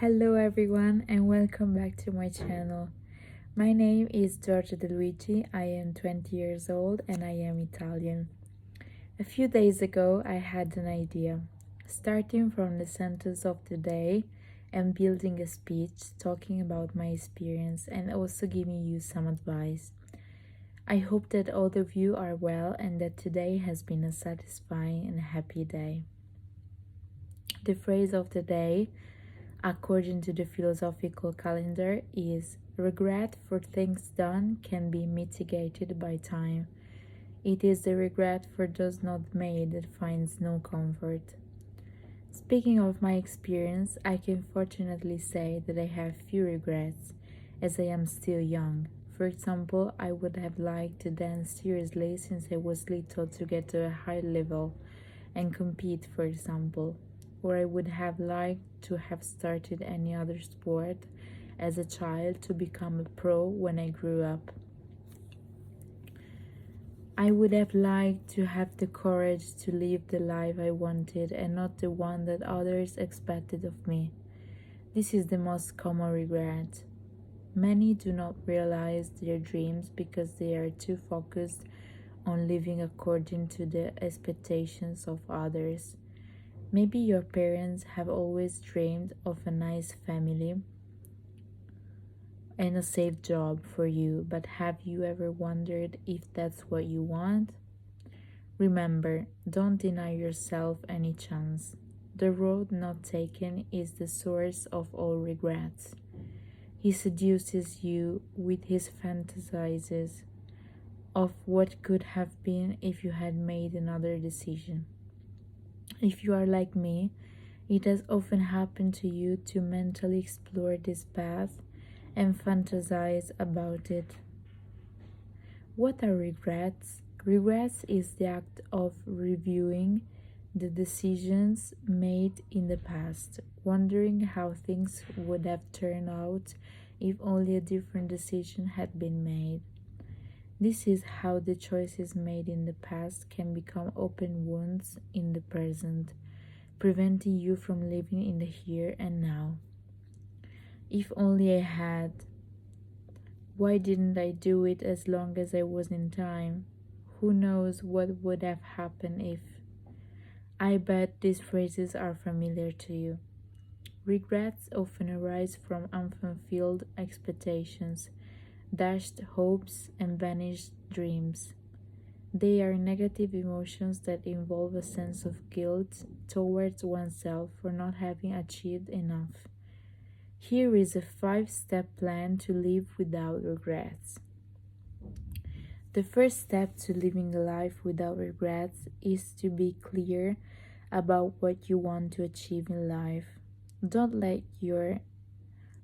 Hello everyone and welcome back to my channel. My name is Giorgia De Luigi. I am 20 years old and I am Italian. A few days ago I had an idea, starting from the sentence of the day and building a speech talking about my experience and also giving you some advice. I hope that all of you are well and that today has been a satisfying and happy day. The phrase of the day, according to the philosophical calendar, is regret for things done can be mitigated by time. It is the regret for those not made that finds no comfort. Speaking of my experience, I can fortunately say that I have few regrets, as I am still young. For example, I would have liked to dance seriously since I was little to get to a high level and compete, for example. Or I would have liked to have started any other sport as a child to become a pro when I grew up. I would have liked to have the courage to live the life I wanted and not the one that others expected of me. This is the most common regret. Many do not realize their dreams because they are too focused on living according to the expectations of others. Maybe your parents have always dreamed of a nice family and a safe job for you, but have you ever wondered if that's what you want? Remember, don't deny yourself any chance. The road not taken is the source of all regrets. He seduces you with his fantasies of what could have been if you had made another decision. If you are like me, it has often happened to you to mentally explore this path and fantasize about it. What are regrets? Regrets is the act of reviewing the decisions made in the past, wondering how things would have turned out if only a different decision had been made. This is how the choices made in the past can become open wounds in the present, preventing you from living in the here and now. If only I had. Why didn't I do it as long as I was in time? Who knows what would have happened if? I bet these phrases are familiar to you. Regrets often arise from unfulfilled expectations, dashed hopes, and vanished dreams. They are negative emotions that involve a sense of guilt towards oneself for not having achieved enough. Here is a 5-step plan to live without regrets. The first step to living a life without regrets is to be clear about what you want to achieve in life. Don't let your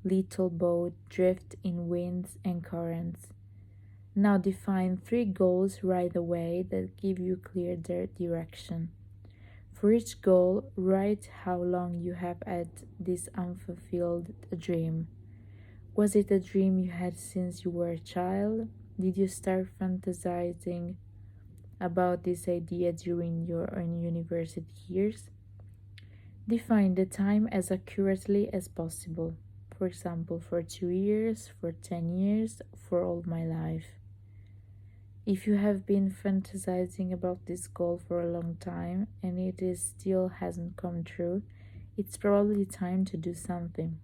little boat drift in winds and currents. Now define 3 goals right away that give you clear direction. For each goal, write how long you have had this unfulfilled dream. Was it a dream you had since you were a child? Did you start fantasizing about this idea during your university years? Define the time as accurately as possible. For example, for 2 years, for 10 years, for all my life. If you have been fantasizing about this goal for a long time and it is still hasn't come true, it's probably time to do something.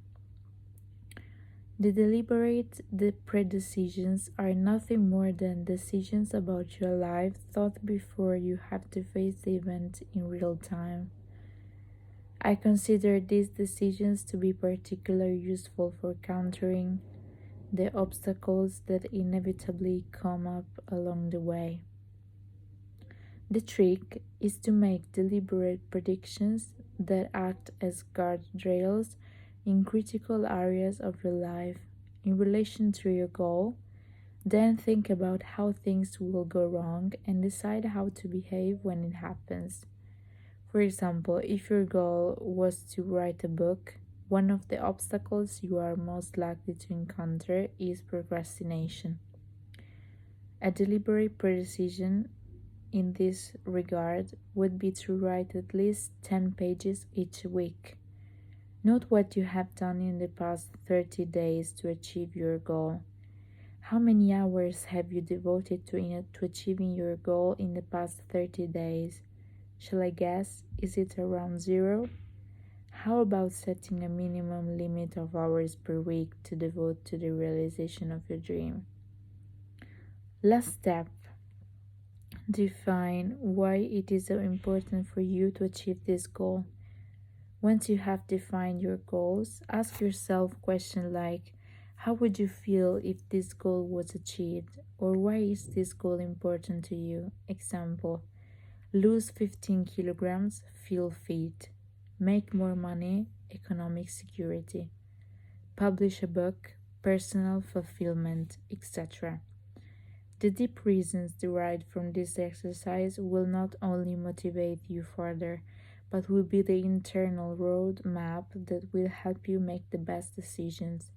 The deliberate, the pre-decisions are nothing more than decisions about your life thought before you have to face the event in real time. I consider these decisions to be particularly useful for countering the obstacles that inevitably come up along the way. The trick is to make deliberate predictions that act as guardrails in critical areas of your life in relation to your goal. Then think about how things will go wrong and decide how to behave when it happens. For example, if your goal was to write a book, one of the obstacles you are most likely to encounter is procrastination. A deliberate precision in this regard would be to write at least 10 pages each week. Note what you have done in the past 30 days to achieve your goal. How many hours have you devoted to achieving your goal in the past 30 days? Shall I guess? Is it around 0? How about setting a minimum limit of hours per week to devote to the realization of your dream? Last step, define why it is so important for you to achieve this goal. Once you have defined your goals, ask yourself questions like, how would you feel if this goal was achieved? Or why is this goal important to you? Example, lose 15 kilograms, feel fit. Make more money, economic security. Publish a book, personal fulfillment, etc. The deep reasons derived from this exercise will not only motivate you further, but will be the internal road map that will help you make the best decisions.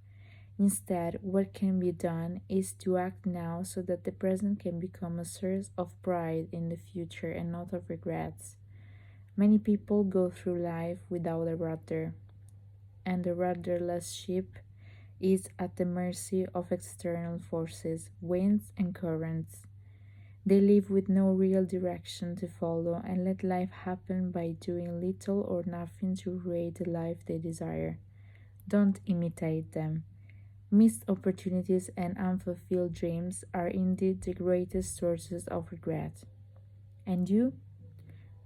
Instead, what can be done is to act now so that the present can become a source of pride in the future and not of regrets. Many people go through life without a rudder, and the rudderless ship is at the mercy of external forces, winds, and currents. They live with no real direction to follow and let life happen by doing little or nothing to create the life they desire. Don't imitate them. Missed opportunities and unfulfilled dreams are indeed the greatest sources of regret. And you?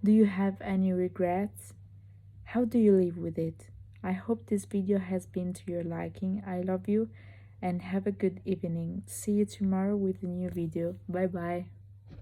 Do you have any regrets? How do you live with it? I hope this video has been to your liking. I love you and have a good evening. See you tomorrow with a new video. Bye bye.